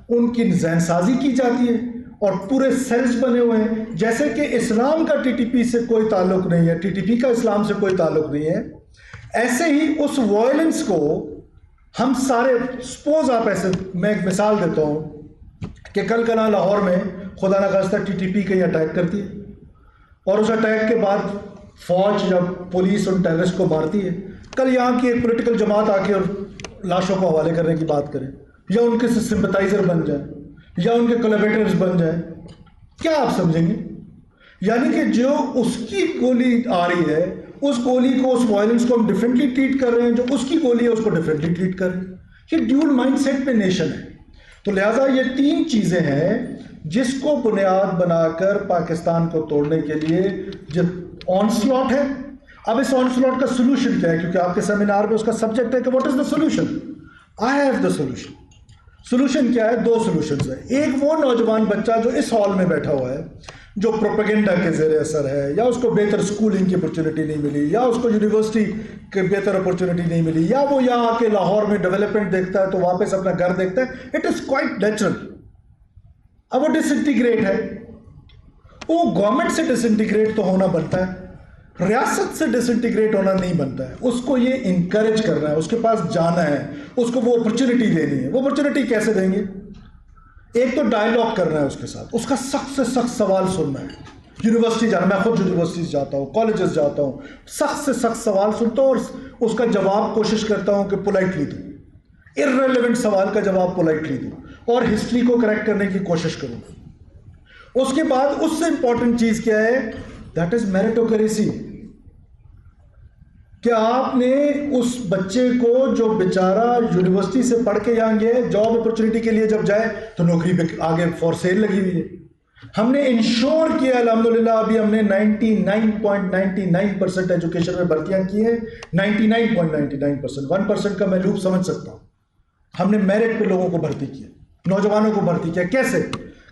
ان کی ذہن سازی کی جاتی ہے. اور پورے سیلز بنے ہوئے ہیں جیسے کہ اسلام کا ٹی ٹی پی سے کوئی تعلق نہیں ہے, ٹی ٹی پی کا اسلام سے کوئی تعلق نہیں ہے. ایسے ہی اس وائلنس کو ہم سارے, سپوز آپ ایسے, میں ایک مثال دیتا ہوں کہ کل کنا لاہور میں خدا نخواستہ ٹی ٹی پی کہیں اٹیک کرتی ہے, اور اس اٹیک کے بعد فوج یا پولیس ان ٹیررسٹ کو مارتی ہے. کل یہاں کی ایک پولیٹیکل جماعت آ کے اور لاشوں کو حوالے کرنے کی بات کرے، یا ان کے سمپتائزر بن جائیں، یا ان کے کولیبریٹرز بن جائیں، کیا آپ سمجھیں گے؟ یعنی کہ جو اس کی گولی آ رہی ہے، اس گولی کو، اس وائلنس کو ہم ڈفرینٹلی ٹریٹ کر رہے ہیں، جو اس کی گولی ہے اس کو ڈفرینٹلی ٹریٹ کر رہے ہیں. یہ ڈیول مائنڈ سیٹ پہ نیشن ہے. تو لہٰذا یہ 3 چیزیں ہیں جس کو بنیاد بنا کر پاکستان کو توڑنے کے لیے جب آنسلاٹ ہے. اب اس آنسلاٹ کا سلوشن کیا ہے؟ کیونکہ آپ کے سیمینار میں اس کا سبجیکٹ ہے کہ what is the solution. I have the solution. Solution کیا ہے؟ 2 سلوشنز ہیں. ایک وہ نوجوان بچہ جو اس ہال میں بیٹھا ہوا ہے، جو پروپیگنڈا کے زیر اثر ہے، یا اس کو بہتر سکولنگ کی اپرچونٹی نہیں ملی، یا اس کو یونیورسٹی کی بہتر اپرچونٹی نہیں ملی، یا وہ یہاں آ کے لاہور میں ڈیولپمنٹ دیکھتا ہے تو واپس اپنا گھر دیکھتا ہے. It is quite natural. اب وہ ڈس انٹیگریٹ ہے. وہ گورنمنٹ سے ڈس انٹیگریٹ تو ہونا بنتا ہے، ریاست سے ڈس انٹیگریٹ ہونا نہیں بنتا ہے. اس کو یہ انکریج کرنا ہے، اس کے پاس جانا ہے، اس کو وہ اپرچونٹی دینی ہے. وہ اپرچونٹی کیسے دیں گے؟ ایک تو ڈائیلاگ کرنا ہے اس کے ساتھ، اس کا سخت سے سخت سوال سننا ہے. یونیورسٹی جانا، میں خود یونیورسٹیز جاتا ہوں، کالجز جاتا ہوں، سخت سے سخت سوال سنتا ہوں اور اس کا جواب کوشش کرتا ہوں کہ پولائٹلی دوں. ارریلیونٹ سوال کا جواب پولائٹلی دوں اور ہسٹری کو کریکٹ کرنے کی کوشش کروں. اس کے بعد اس سے امپورٹنٹ چیز کیا ہے؟ That is میریٹوکریسی. کہ آپ نے اس بچے کو جو بیچارہ یونیورسٹی سے پڑھ کے یہاں گیا، جاب اپرچونٹی کے لیے جب جائے تو نوکری پہ آگے فار سیل لگی ہوئی ہے. ہم نے انشور کیا الحمدللہ. ابھی ہم نے 99.99% ایجوکیشن میں بھرتیاں کی ہیں. 99.99%. 1% کا میں لوپ سمجھ سکتا ہوں. ہم نے میرٹ پہ لوگوں کو بھرتی کیا، نوجوانوں کو بھرتی کیا. کیسے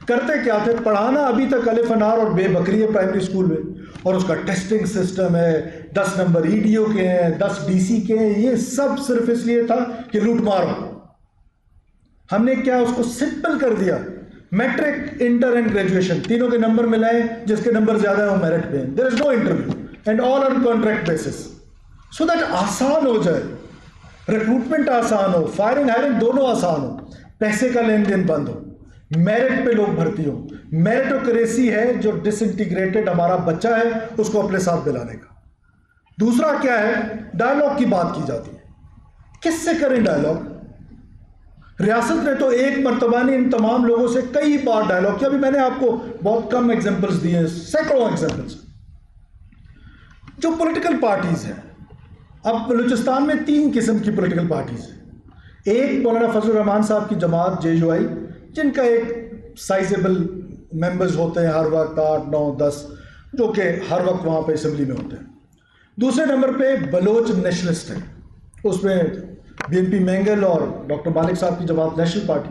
کرتے کیا تھے؟ پڑھانا ابھی تک الف انار اور بے بکری ہے پرائمری اسکول میں، اور اس کا ٹیسٹنگ سسٹم ہے، 10 نمبر ای ڈی او کے ہیں، 10 ڈی سی کے ہیں. یہ سب صرف اس لیے تھا کہ لوٹ مارو. ہم نے کیا اس کو سمپل کر دیا. میٹرک، انٹر اینڈ گریجویشن تینوں کے نمبر ملائے، جس کے نمبر زیادہ ہیں وہ میرٹ پہ ہیں. There is no interview and all on contract basis, so that آسان ہو جائے، ریکروٹمنٹ آسان ہو، فائرنگ ہائرنگ دونوں آسان ہو، پیسے کا لین دین بند ہو، میرٹ پہ لوگ بھرتی ہوں. میریٹوکریسی ہے جو ڈس انٹیگریٹڈ ہمارا بچہ ہے اس کو اپنے ساتھ دلانے کا. دوسرا کیا ہے؟ ڈائیلاگ کی بات کی جاتی ہے. کس سے کریں ڈائیلاگ؟ ریاست نے تو ایک مرتبہ نہیں، ان تمام لوگوں سے کئی بار ڈائیلاگ کیا. ابھی میں نے آپ کو بہت کم ایگزامپلس دیے ہیں، سینکڑوں ایگزامپلس. جو پولیٹیکل پارٹیز ہیں، اب بلوچستان میں 3 قسم کی پولیٹیکل پارٹیز ہیں. ایک مولانا فضل الرحمان صاحب کی جماعت JUI، جن کا ایک سائزیبل ممبرز ہوتے ہیں ہر وقت 8 9 10، جو کہ ہر وقت وہاں پہ اسمبلی میں ہوتے ہیں. دوسرے نمبر پہ بلوچ نیشنلسٹ ہیں، اس میں BNP مینگل اور ڈاکٹر مالک صاحب کی جماعت نیشنل پارٹی.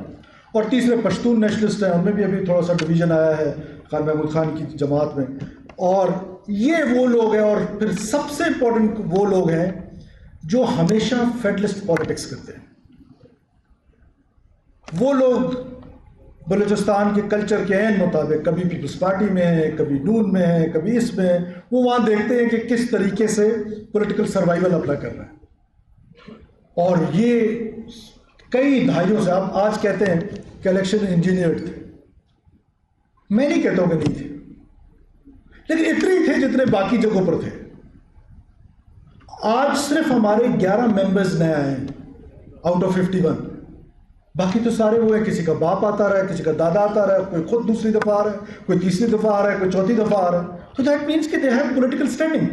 اور تیسرے پشتون نیشنلسٹ ہیں، ان میں بھی ابھی تھوڑا سا ڈویژن آیا ہے خان محمود خان کی جماعت میں. اور یہ وہ لوگ ہیں، اور پھر سب سے امپورٹنٹ وہ لوگ ہیں جو ہمیشہ فیڈرلسٹ پالیٹکس کرتے ہیں. وہ لوگ بلوچستان کے کلچر کے عین مطابق کبھی پیپلز پارٹی میں ہیں، کبھی نون میں ہیں، کبھی اس میں ہیں. وہ وہاں دیکھتے ہیں کہ کس طریقے سے پولیٹیکل سروائیول اپنا کر رہا ہے. اور یہ کئی دہائیوں سے، آپ آج کہتے ہیں کہ الیکشن انجینئرڈ تھے، میں نہیں کہتا ہوں کہ نہیں تھے، لیکن اتنے ہی تھے جتنے باقی جگہوں پر تھے. آج صرف ہمارے 11 ممبرز نئے آئے ہیں آؤٹ آف 51. باقی تو سارے وہ ہیں، کسی کا باپ آتا رہا ہے، کسی کا دادا آتا رہا ہے، کوئی خود دوسری دفعہ آ رہا ہے، کوئی تیسری دفعہ آ رہا ہے، کوئی چوتھی دفعہ آ رہا ہے. تو دیٹ مینس کہ دے ہیو پولیٹیکل اسٹینڈنگ.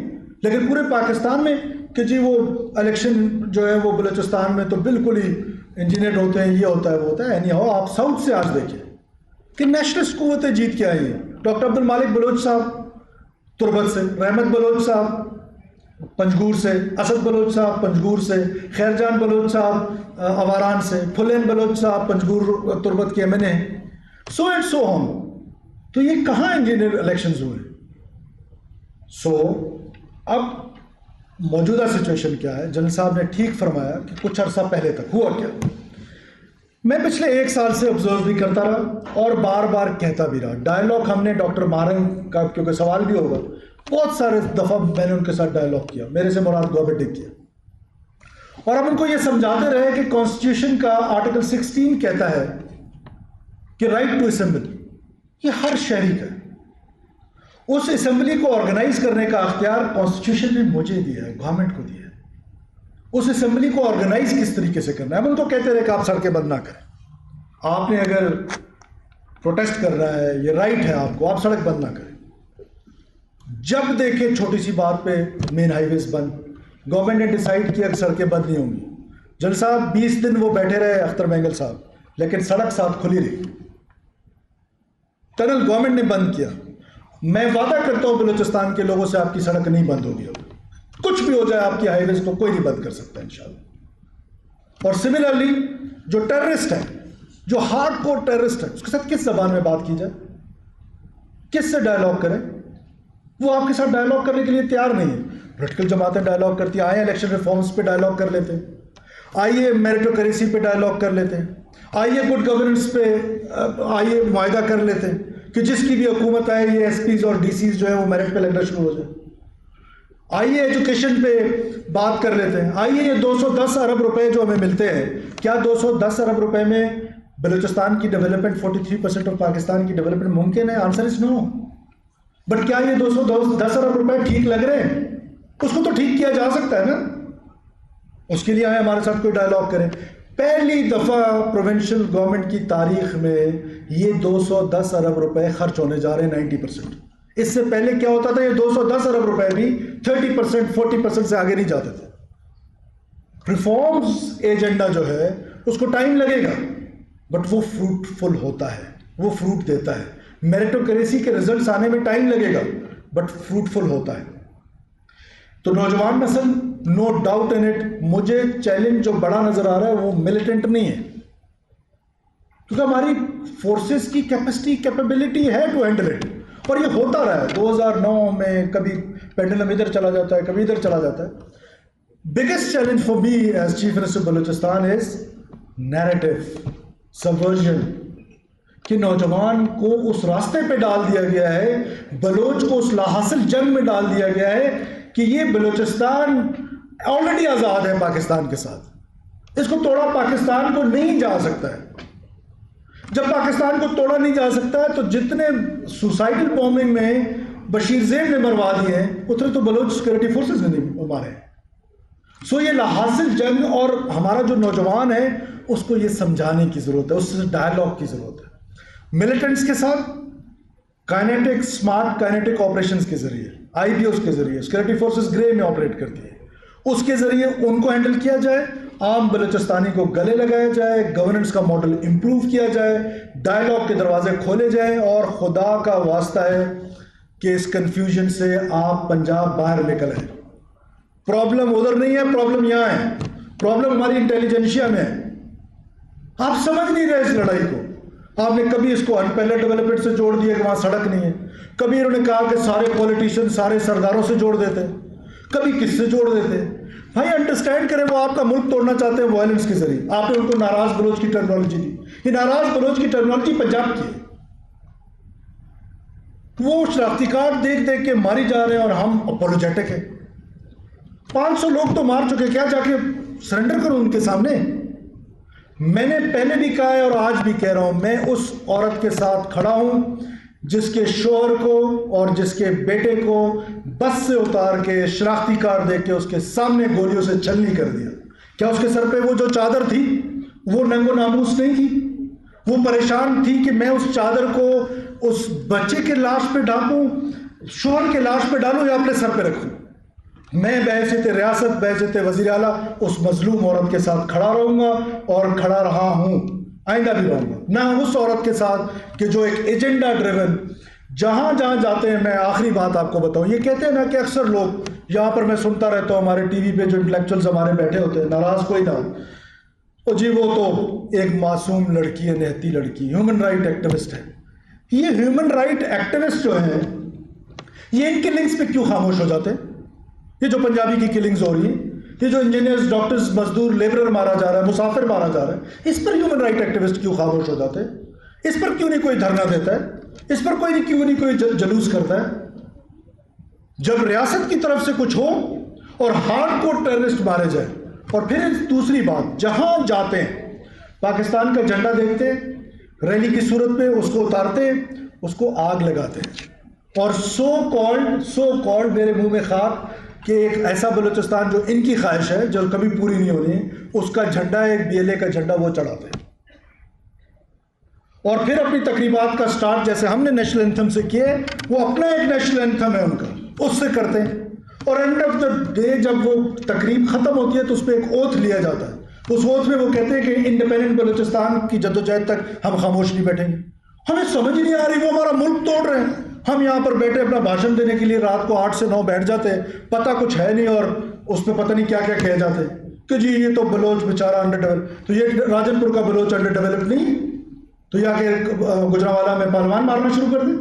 لیکن پورے پاکستان میں کہ جی وہ الیکشن جو ہے وہ بلوچستان میں تو بالکل ہی انجینئرڈ ہوتے ہیں، یہ ہوتا ہے وہ ہوتا ہے. اینی ہاؤ آپ ساؤتھ سے آج دیکھیں کہ نیشنلسٹ قوتیں جیت کے آئی ہیں. ڈاکٹر عبد المالک بلوچ صاحب تربت سے، رحمت بلوچ صاحب پنجگور سے، اسد بلوچ صاحب پنجگور سے، خیر جان بلوچ صاحب اواران سے، پھلین بلوچ صاحب پنجگور تربت کے MNA ہیں. سو اینڈ سو ہم. تو یہ کہاں انجینئر الیکشنز ہوئے؟ سو اب موجودہ سچویشن کیا ہے؟ جنرل صاحب نے ٹھیک فرمایا کہ کچھ عرصہ پہلے تک ہوا کیا. میں پچھلے 1 سال سے آبزرو بھی کرتا رہا اور بار بار کہتا بھی رہا. ڈائیلاگ ہم نے ڈاکٹر مارنگ کا، کیونکہ سوال بھی ہوگا، بہت سارے دفعہ میں نے ان کے ساتھ ڈائیلاگ کیا، میرے سے مراد گورنمنٹ کیا، اور ہم ان کو یہ سمجھاتے رہے کہ کانسٹیٹیوشن کا آرٹیکل 16 کہتا ہے کہ رائٹ ٹو اسمبلی یہ ہر شہری کا ہے. اس اسمبلی کو آرگنائز کرنے کا اختیار کانسٹیٹیوشن نے مجھے دیا ہے، گورنمنٹ کو دیا ہے. اس اسمبلی کو آرگنائز کس طریقے سے کرنا ہے. ہم ان کو کہتے رہے کہ آپ سڑکیں بند نہ کریں. آپ نے اگر پروٹیسٹ کر رہا ہے, یہ رائٹ ہے آپ کو, آپ سڑک بند نہ کریں. جب دیکھیں چھوٹی سی بات پہ مین ہائی ویز بند, گورنمنٹ نے ڈیسائیڈ کیا کہ سڑکیں بند نہیں ہوں گی. جل صاحب 20 دن وہ بیٹھے رہے, اختر مینگل صاحب, لیکن سڑک ساتھ کھلی رہی. ٹنل گورنمنٹ نے بند کیا. میں وعدہ کرتا ہوں بلوچستان کے لوگوں سے آپ کی سڑک نہیں بند ہوگی. کچھ بھی ہو جائے آپ کی ہائی ویز کو کوئی نہیں بند کر سکتا انشاءاللہ. اور سملرلی جو ٹیررسٹ ہے, جو ہارڈ کور ٹیررسٹ ہے, اس کے ساتھ کس زبان میں بات کی جائے, کس سے ڈائلاگ کریں؟ وہ آپ کے ساتھ ڈائلاگ کرنے کے لیے تیار نہیں ہے. پولیٹیکل جماعتیں ڈائلاگ کرتی ہیں, آئے الیکشن ریفارمز پہ ڈائلاگ کر لیتے ہیں, آئیے میریٹوکریسی پہ ڈائلاگ کر لیتے ہیں, آئیے گڈ گورننس پہ آئیے معاہدہ کر لیتے ہیں کہ جس کی بھی حکومت آئے یہ ایس پیز اور ڈی سیز جو ہے وہ میرٹ پہ لگنا شروع ہو جائے. آئیے ایجوکیشن پہ بات کر لیتے ہیں. آئیے یہ 210 ارب روپے جو ہمیں ملتے ہیں, کیا 210 ارب روپے میں بلوچستان کی ڈیولپمنٹ 43% آف پاکستان کی ڈیولپمنٹ ممکن ہے؟ Answer is know. بٹ کیا یہ 210 ارب روپے ٹھیک لگ رہے ہیں؟ اس کو تو ٹھیک کیا جا سکتا ہے نا. اس کے لیے آئے ہمارے ساتھ کوئی ڈائلاگ کریں. پہلی دفعہ پروونشل گورنمنٹ کی تاریخ میں یہ 210 ارب روپے خرچ ہونے جا رہے ہیں 90%. اس سے پہلے کیا ہوتا تھا, یہ 210 ارب روپے بھی 30% 40% سے آگے نہیں جاتے تھے. ریفارمز ایجنڈا جو ہے اس کو ٹائم لگے گا, بٹ وہ فروٹفل ہوتا ہے, وہ فروٹ دیتا ہے. میریٹوکریسی کے ریزلٹس آنے میں ٹائم لگے گا, بٹ فروٹفل ہوتا ہے. تو نوجوان نسل, نو ڈاؤٹ ان اٹ, مجھے چیلنج جو بڑا نظر آ رہا ہے وہ ملیٹنٹ نہیں ہے, کیونکہ ہماری فورسز کی کیپیسٹی کیپیبلٹی ہے ٹو ہینڈل اٹ. اور یہ ہوتا رہا ہے 2009 میں, کبھی پینڈلم ادھر چلا جاتا ہے, کبھی ادھر چلا جاتا ہے. Biggest challenge for me as chief minister Balochistan is narrative subversion, کہ نوجوان کو اس راستے پہ ڈال دیا گیا ہے, بلوچ کو اس لاحاصل جنگ میں ڈال دیا گیا ہے کہ یہ بلوچستان آلریڈی آزاد ہے پاکستان کے ساتھ, اس کو توڑا پاکستان کو نہیں جا سکتا ہے. جب پاکستان کو توڑا نہیں جا سکتا ہے تو جتنے سوسائڈل بومبنگ میں بشیر زیب نے مروا دیے ہیں اتنے تو بلوچ سیکورٹی فورسز نے نہیں مارے. سو یہ لاحاصل جنگ, اور ہمارا جو نوجوان ہے اس کو یہ سمجھانے کی ضرورت ہے, اس سے ڈائلاگ کی ضرورت ہے. ملیٹنٹس کے ساتھ کائنیٹک, اسمارٹ کائنیٹک آپریشنز کے ذریعے, آئی بی اوز کے ذریعے, سیکورٹی فورسز گرے میں آپریٹ کرتی ہے, اس کے ذریعے ان کو ہینڈل کیا جائے, عام بلوچستانی کو گلے لگایا جائے, گورننس کا ماڈل امپروو کیا جائے, ڈائلاگ کے دروازے کھولے جائیں. اور خدا کا واسطہ ہے کہ اس کنفیوژن سے آپ پنجاب باہر نکل آئیں. پرابلم ادھر نہیں ہے, پرابلم یہاں ہے, پرابلم ہماری انٹیلیجنشیا میں ہے. آپ سمجھ نہیں رہے اس لڑائی کو. آپ نے کبھی اس کو انپیلڈ ڈیولپمنٹ سے جوڑ دیا کہ وہاں سڑک نہیں ہے, کبھی انہوں نے کہا کہ سارے پولیٹیشین سارے سرداروں سے جوڑ دیتے, کبھی کس سے جوڑ دیتے. بھائی انڈرسٹینڈ کریں, وہ آپ کا ملک توڑنا چاہتے ہیں وائلنس کے ذریعے. آپ نے ان کو ناراض بلوچ کی ٹرمینالوجی دی, یہ ناراض بلوچ کی ٹرمینالوجی پنجاب کی ہے. وہ شناختی کارڈ دیکھ دیکھ کے ماری جا رہے ہیں اور ہم اپولوجیٹک ہیں. 500 لوگ تو مار چکے, کیا جا کے سرنڈر کروں ان کے سامنے؟ میں نے پہلے بھی کہا ہے اور آج بھی کہہ رہا ہوں, میں اس عورت کے ساتھ کھڑا ہوں جس کے شوہر کو اور جس کے بیٹے کو بس سے اتار کے شناختی کارڈ دے کے اس کے سامنے گولیوں سے چھلنی کر دیا. کیا اس کے سر پہ وہ جو چادر تھی وہ ننگ و ناموس نہیں تھی؟ وہ پریشان تھی کہ میں اس چادر کو اس بچے کے لاش پہ ڈھانپوں, شوہر کے لاش پہ ڈالوں یا اپنے سر پہ رکھوں؟ میں بحیثیت ریاست, بحیثیت وزیر اعلیٰ اس مظلوم عورت کے ساتھ کھڑا رہوں گا اور کھڑا رہا ہوں, آئندہ بھی رہوں گا. نہ اس عورت کے ساتھ کہ جو ایک ایجنڈا ڈریون, جہاں جہاں جاتے ہیں. میں آخری بات آپ کو بتاؤں, یہ کہتے ہیں نا کہ اکثر لوگ یہاں پر, میں سنتا رہتا ہوں ہمارے ٹی وی پہ جو انٹلیکچوئلز ہمارے بیٹھے ہوتے ہیں, ناراض کوئی نہ ہو, اور جی وہ تو ایک معصوم لڑکی ہے, نہتی لڑکی, ہیومن رائٹ ایکٹیوسٹ ہے. یہ ہیومن رائٹ ایکٹیوسٹ جو ہیں یہ ان کے لنکس پہ کیوں خاموش ہو جاتے ہیں؟ یہ جو پنجابی کی کلنگز ہو رہی ہیں, یہ جو انجینئرز, ڈاکٹرز, مزدور, لیبرر مارا جا رہا ہے, مسافر مارا جا رہا ہے, اس پر ہیومن رائٹ ایکٹیوسٹ کیوں خاموش ہو جاتے ہیں؟ اس پر کیوں نہیں کوئی دھرنا دیتا ہے؟ اس پر کیوں نہیں کوئی جلوس کرتا ہے؟ جب ریاست کی طرف سے کچھ ہو اور ہارڈ کور ٹیررسٹ مارے جائیں, اور پھر دوسری بات, جہاں جاتے ہیں پاکستان کا جھنڈا دیکھتے ہیں, ریلی کی صورت میں اس کو اتارتے ہیں, اس کو آگ لگاتے ہیں, اور سو کالڈ میرے منہ میں خاک کہ ایک ایسا بلوچستان جو ان کی خواہش ہے جو کبھی پوری نہیں ہونی ہے، اس کا جھنڈا ایک BLA کا جھنڈا وہ چڑھاتے ہیں، اور پھر اپنی تقریبات کا سٹارٹ جیسے ہم نے نیشنل اینتھم سے کیے، وہ اپنا ایک نیشنل اینتھم ہے ان کا، اس سے کرتے ہیں، اور اینڈ آف دا ڈے جب وہ تقریب ختم ہوتی ہے تو اس پہ ایک اوتھ لیا جاتا ہے، اس اوتھ میں وہ کہتے ہیں کہ انڈیپینڈنٹ بلوچستان کی جدوجہد تک ہم خاموش نہیں بیٹھیں گے۔ ہمیں سمجھ نہیں آ رہی، وہ ہمارا ملک توڑ رہے ہیں، ہم یہاں پر بیٹھے اپنا بھاشن دینے کے لیے رات کو 8 سے 9 بیٹھ جاتے ہیں، پتہ کچھ ہے نہیں، اور اس پہ پتہ نہیں کیا کیا کہے جاتے ہیں کہ جی یہ تو بلوچ بیچارہ انڈر ڈیولپ، تو یہ راجن پور کا بلوچ انڈر ڈیولپ نہیں، تو یا کہ گجرانوالہ میں پہلوان مارنا شروع کر دیں۔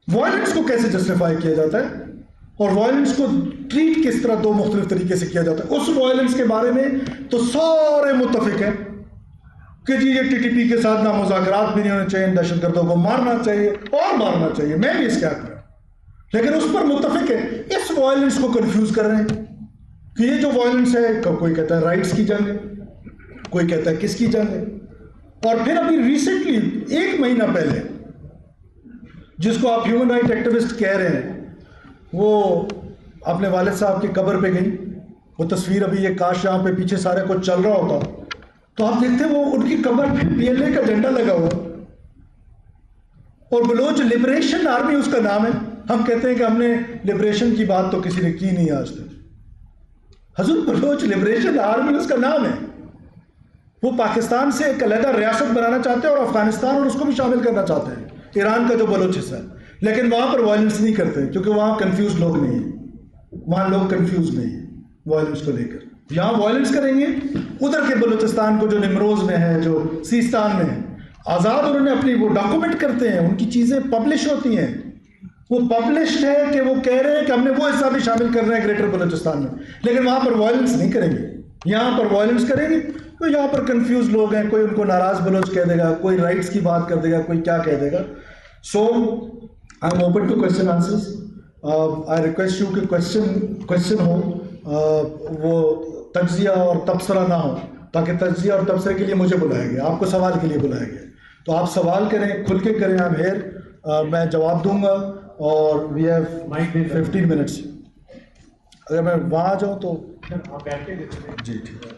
وائلنس کو کیسے جسٹیفائی کیا جاتا ہے اور وائلنس کو ٹریٹ کس طرح دو مختلف طریقے سے کیا جاتا ہے؟ اس وائلنس کے بارے میں تو سارے متفق ہیں کہ جی یہ TTP کے ساتھ نہ مذاکرات بھی نہیں ہونے چاہیے، دہشت گردوں کو مارنا چاہیے اور مارنا چاہیے، میں بھی اس کے حق میں، لیکن اس پر متفق ہے۔ اس وائلنس کو کنفیوز کر رہے ہیں کہ یہ جو وائلنس ہے، کوئی کہتا ہے رائٹس کی جنگ ہے، کوئی کہتا ہے کس کی جنگ ہے، اور پھر ابھی ریسنٹلی 1 مہینہ پہلے جس کو آپ ہیومن رائٹ ایکٹیوسٹ کہہ رہے ہیں، وہ اپنے والد صاحب کی قبر پہ گئی، وہ تصویر ابھی یہ کاش یہاں پہ پیچھے سارے کچھ چل رہا ہوتا تو آپ دیکھتے وہ ان کی قبر پہ BLA کا جھنڈا لگا ہوا، اور بلوچ لبریشن آرمی اس کا نام ہے۔ ہم کہتے ہیں کہ ہم نے لبریشن کی بات تو کسی نے کی نہیں آج تک، حضور بلوچ لبریشن آرمی اس کا نام ہے۔ وہ پاکستان سے ایک علیحدہ ریاست بنانا چاہتے ہیں اور افغانستان اور اس کو بھی شامل کرنا چاہتے ہیں، ایران کا جو بلوچ حصہ ہے، لیکن وہاں پر وائلنس نہیں کرتے کیونکہ وہاں کنفیوز لوگ نہیں ہیں، وہاں لوگ کنفیوز نہیں ہیں وائلنس کو لے کر۔ یہاں وائلنس کریں گے، ادھر کے بلوچستان کو جو نمروز میں ہے، جو سیستان میں ہے، آزاد انہوں نے اپنی وہ ڈاکومنٹ کرتے ہیں، ان کی چیزیں پبلش ہوتی ہیں، وہ پبلشڈ ہے کہ وہ کہہ رہے ہیں کہ ہم نے وہ حصہ بھی شامل کرنا ہے گریٹر بلوچستان میں، لیکن وہاں پر وائلنس نہیں کریں گے۔ یہاں پر وائلنس کریں گے تو یہاں پر کنفیوز لوگ ہیں، کوئی ان کو ناراض بلوچ کہہ دے گا، کوئی رائٹس کی بات کر دے گا، کوئی کیا کہہ دے گا۔ So I am open to question answers, I request you کہ کوشچن ہو، وہ تجزیہ اور تبصرہ نہ ہو، تاکہ تجزیہ اور تبصرے کے لیے مجھے بلایا گیا، آپ کو سوال کے لیے بلایا گیا، تو آپ سوال کریں، کھل کے کریں، آئی ایم ہیئر، میں جواب دوں گا، اور وی ہیو 15 منٹس۔ اگر میں وہاں آ جاؤں تو جی ٹھیک ہے۔